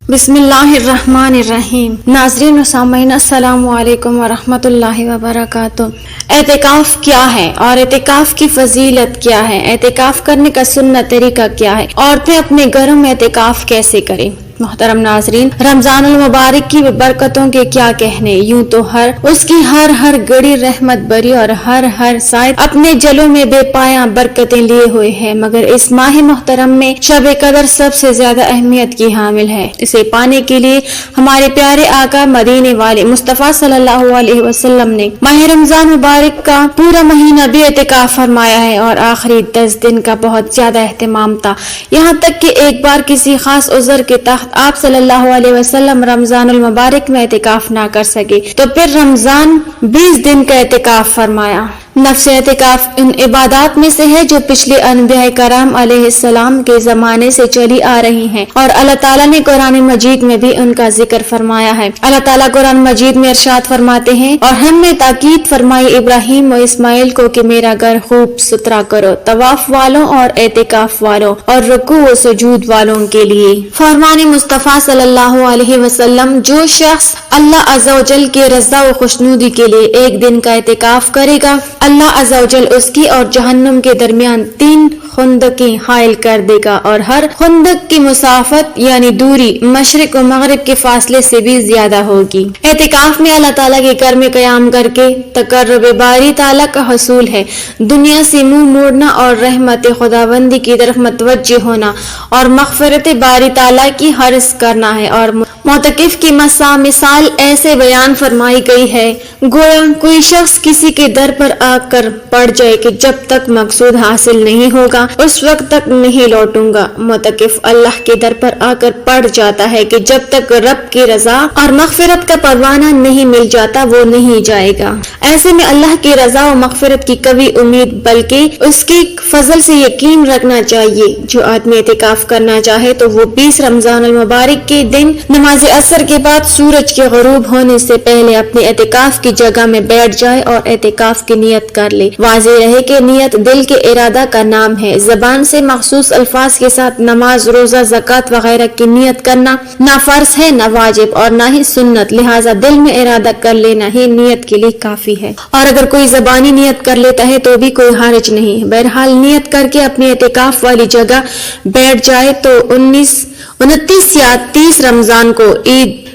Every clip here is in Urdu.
بسم اللہ الرحمن الرحیم۔ ناظرین و سامعین السلام علیکم ورحمۃ اللہ وبرکاتہ۔ اعتکاف کیا ہے اور اعتکاف کی فضیلت کیا ہے؟ اعتکاف کرنے کا سنت طریقہ کیا ہے؟ عورتیں اپنے گھروں میں اعتکاف کیسے کریں؟ محترم ناظرین، رمضان المبارک کی برکتوں کے کیا کہنے، یوں تو اس کی ہر گھڑی رحمت بری اور ہر سائد اپنے جلوں میں بے پایاں برکتیں لیے ہوئے ہے، مگر اس ماہ محترم میں شب قدر سب سے زیادہ اہمیت کی حامل ہے۔ اسے پانے کے لیے ہمارے پیارے آقا مدینے والے مصطفیٰ صلی اللہ علیہ وسلم نے ماہ رمضان مبارک کا پورا مہینہ بھی اعتکاف فرمایا ہے، اور آخری 10 دن کا بہت زیادہ اہتمام تھا، یہاں تک کہ ایک بار کسی خاص عذر کے تحت آپ صلی اللہ علیہ وسلم رمضان المبارک میں اعتکاف نہ کر سکے تو پھر رمضان 20 دن کا اعتکاف فرمایا۔ نفس اعتکاف ان عبادات میں سے ہے جو پچھلے انبیاء کرام علیہ السلام کے زمانے سے چلی آ رہی ہیں، اور اللہ تعالیٰ نے قرآن مجید میں بھی ان کا ذکر فرمایا ہے۔ اللہ تعالیٰ قرآن مجید میں ارشاد فرماتے ہیں، اور ہم نے تاکید فرمائی ابراہیم و اسماعیل کو کہ میرا گھر خوب ستھرا کرو، طواف والوں اور اعتکاف والوں اور رکوع و سجود والوں کے لیے۔ فرمان مصطفیٰ صلی اللہ علیہ وسلم، جو شخص اللہ عز و جل کے رضا و خوشنودی کے لیے ایک دن کا اعتکاف کرے گا، اللہ عز و جل اس کی اور جہنم کے درمیان 3 خندقیں حائل کر دے گا، اور ہر خندق کی مسافت یعنی دوری مشرق و مغرب کے فاصلے سے بھی زیادہ ہوگی۔ اعتکاف میں اللہ تعالیٰ کے گھر میں قیام کر کے تقرب باری تعالیٰ کا حصول ہے، دنیا سے منہ موڑنا اور رحمت خداوندی کی طرف متوجہ ہونا اور مغفرت باری تعالیٰ کی حرص کرنا ہے۔ اور معتکف کی مثال ایسے بیان فرمائی گئی ہے، گویا کوئی شخص کسی کے در پر آ کر پڑ جائے کہ جب تک مقصود حاصل نہیں ہوگا اس وقت تک نہیں لوٹوں گا۔ معتکف اللہ کے در پر آ کر پڑ جاتا ہے کہ جب تک رب کی رضا اور مغفرت کا پروانہ نہیں مل جاتا وہ نہیں جائے گا۔ ایسے میں اللہ کی رضا و مغفرت کی کبھی امید بلکہ اس کے فضل سے یقین رکھنا چاہیے۔ جو آدمی اعتکاف کرنا چاہے تو وہ 20 رمضان المبارک کے دن نماز عصر کے بعد سورج کے غروب ہونے سے پہلے اپنے اعتکاف کی جگہ میں بیٹھ جائے اور اعتکاف کی نیت کر لے۔ واضح رہے کہ نیت دل کے ارادہ کا نام ہے، زبان سے مخصوص الفاظ کے ساتھ نماز، روزہ، زکوٰۃ وغیرہ کی نیت کرنا نہ فرض ہے، نہ واجب اور نہ ہی سنت، لہٰذا دل میں ارادہ کر لینا ہی نیت کے لیے کافی ہے، اور اگر کوئی زبانی نیت کر لیتا ہے تو بھی کوئی حرج نہیں۔ بہرحال نیت کر کے اپنے اعتکاف والی جگہ بیٹھ جائے تو 29 یا 30 رمضان کو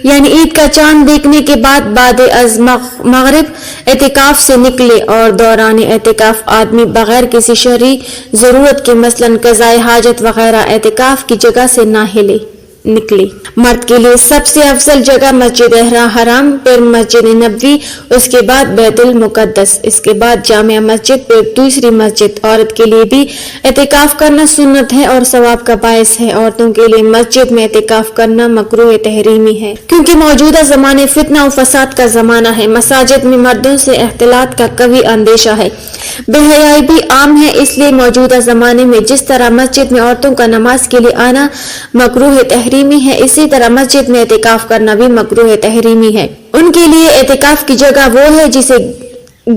یعنی عید کا چاند دیکھنے کے بعد از مغرب اعتکاف سے نکلے، اور دوران اعتکاف آدمی بغیر کسی شرعی ضرورت کے مثلاً قضاء حاجت وغیرہ اعتکاف کی جگہ سے نہ نکلے۔ مرد کے لیے سب سے افضل جگہ مسجد حرام، پھر مسجد نبوی، اس کے بعد بیت المقدس، اس کے بعد جامع مسجد، پھر دوسری مسجد۔ عورت کے لیے بھی اعتکاف کرنا سنت ہے اور ثواب کا باعث ہے۔ عورتوں کے لیے مسجد میں اعتکاف کرنا مکروہ تحریمی ہے، کیونکہ موجودہ زمانے فتنہ و فساد کا زمانہ ہے، مساجد میں مردوں سے اختلاط کا قوی اندیشہ ہے، بے حیائی بھی عام ہے، اس لیے موجودہ زمانے میں جس طرح مسجد میں عورتوں کا نماز کے لیے آنا مکروہ تحریمی ہے، اسی طرح مسجد میں اعتکاف کرنا بھی مکروہ تحریمی ہے۔ ان کے لیے اعتکاف کی جگہ وہ ہے جسے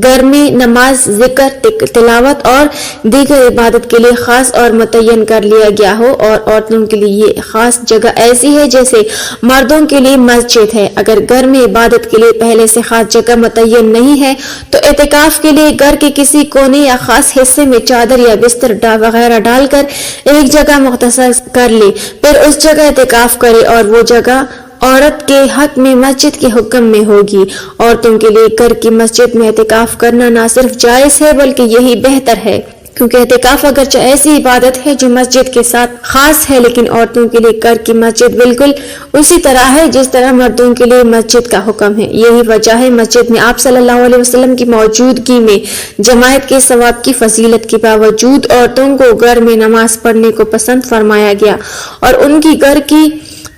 گھر میں نماز، ذکر، تلاوت اور دیگر عبادت کے لیے خاص اور متعین کر لیا گیا ہو، اور عورتوں کے لیے یہ خاص جگہ ایسی ہے جیسے مردوں کے لیے مسجد ہے۔ اگر گھر میں عبادت کے لیے پہلے سے خاص جگہ متعین نہیں ہے تو اعتکاف کے لیے گھر کے کسی کونے یا خاص حصے میں چادر یا بستر وغیرہ ڈال کر ایک جگہ مختصر کر لے، پھر اس جگہ اعتکاف کرے، اور وہ جگہ عورت کے حق میں مسجد کے حکم میں ہوگی۔ عورتوں کے لیے گھر کی مسجد میں اعتکاف کرنا نہ صرف جائز ہے بلکہ یہی بہتر ہے، کیونکہ اعتکاف اگرچہ ایسی عبادت ہے جو مسجد کے ساتھ خاص ہے، لیکن عورتوں کے لیے گھر کی مسجد بالکل اسی طرح ہے جس طرح مردوں کے لیے مسجد کا حکم ہے۔ یہی وجہ ہے مسجد میں آپ صلی اللہ علیہ وسلم کی موجودگی میں جماعت کے ثواب کی فضیلت کے باوجود عورتوں کو گھر میں نماز پڑھنے کو پسند فرمایا گیا، اور ان کی گھر کی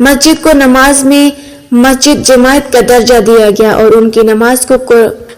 مسجد کو نماز میں مسجد جماعت کا درجہ دیا گیا، اور ان کی نماز کو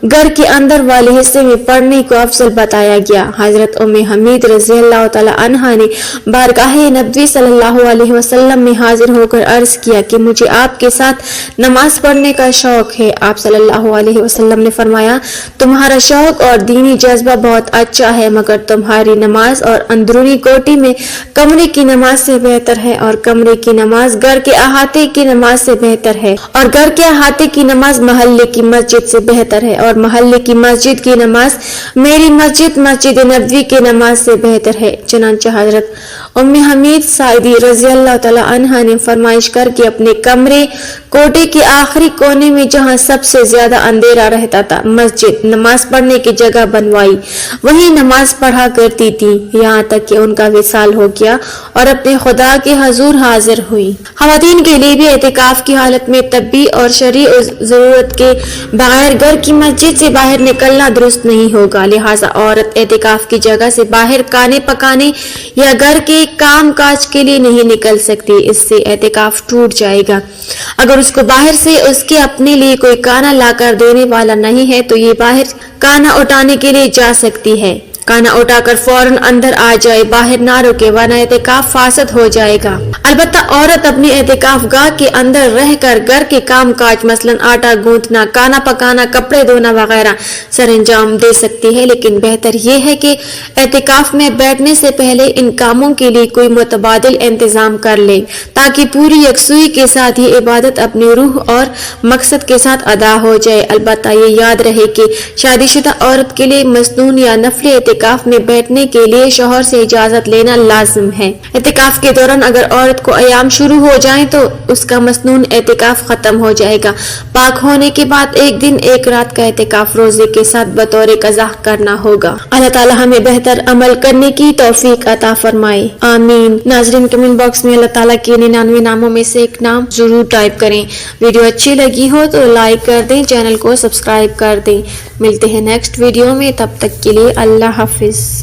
گھر کے اندر والے حصے میں پڑھنے کو افضل بتایا گیا۔ حضرت ام حمید رضی اللہ تعالی عنہا نے بارگاہ نبوی صلی اللہ علیہ وسلم میں حاضر ہو کر عرض کیا کہ مجھے آپ کے ساتھ نماز پڑھنے کا شوق ہے۔ آپ صلی اللہ علیہ وسلم نے فرمایا تمہارا شوق اور دینی جذبہ بہت اچھا ہے، مگر تمہاری نماز اور اندرونی کوٹھی میں کمرے کی نماز سے بہتر ہے، اور کمرے کی نماز گھر کے احاطے کی نماز سے بہتر ہے، اور گھر کے احاطے کی نماز محلے کی مسجد سے بہتر ہے، اور محلے کی مسجد کی نماز میری مسجد مسجد نبوی کی نماز سے بہتر ہے۔ چنانچہ حضرت ام حمید سعیدی رضی اللہ تعالی عنہا نے فرمائش کر کے اپنے کمرے کوٹے کے آخری کونے میں جہاں سب سے زیادہ اندھیرا رہتا تھا مسجد نماز پڑھنے کی جگہ بنوائی، وہی نماز پڑھا کرتی تھی یہاں تک کہ ان کا وصال ہو گیا اور اپنے خدا کے حضور حاضر ہوئی۔ خواتین کے لیے بھی اعتکاف کی حالت میں طبی اور شرعی ضرورت کے بغیر گھر کی مسجد سے باہر نکلنا درست نہیں ہوگا، لہٰذا عورت اعتکاف کی جگہ سے باہر کھانے پکانے یا گھر کے کام کاج کے لیے نہیں نکل سکتی، اس سے اعتکاف ٹوٹ جائے گا۔ اگر اس کو باہر سے اس کے اپنے لیے کوئی کھانا لا کر دینے والا نہیں ہے تو یہ باہر کھانا اٹھانے کے لیے جا سکتی ہے، کھانا اٹھا کر فوراً اندر آ جائے، باہر نہ رکے ورنہ اعتکاف فاسد ہو جائے گا۔ البتہ عورت اپنی اعتکاف گاہ کے اندر رہ کر گھر کے کام کاج مثلاً آٹا گوندھنا، کھانا پکانا، کپڑے دھونا وغیرہ سر انجام دے سکتی ہے، لیکن بہتر یہ ہے کہ اعتکاف میں بیٹھنے سے پہلے ان کاموں کے لیے کوئی متبادل انتظام کر لے تاکہ پوری یکسوئی کے ساتھ یہ عبادت اپنی روح اور مقصد کے ساتھ ادا ہو جائے۔ البتہ یہ یاد رہے کہ شادی شدہ عورت کے لیے مسنون یا نفلی اعتکاف میں بیٹھنے کے لیے شوہر سے اجازت لینا لازم ہے۔ اعتکاف کے دوران اگر عورت کو ایام شروع ہو جائیں تو اس کا مسنون اعتکاف ختم ہو جائے گا۔ پاک ہونے کے بعد ایک دن ایک رات کا اعتکاف روزے کے ساتھ بطور قضا کرنا ہوگا۔ اللہ تعالی ہمیں بہتر عمل کرنے کی توفیق عطا فرمائے، آمین۔ ناظرین کمنٹ باکس میں اللہ تعالیٰ کے 99 ناموں میں سے ایک نام ضرور ٹائپ کریں۔ ویڈیو اچھی لگی ہو تو لائک کر دیں، چینل کو سبسکرائب کر دیں۔ ملتے ہیں نیکسٹ ویڈیو میں، تب تک کے لیے اللہ حافظ۔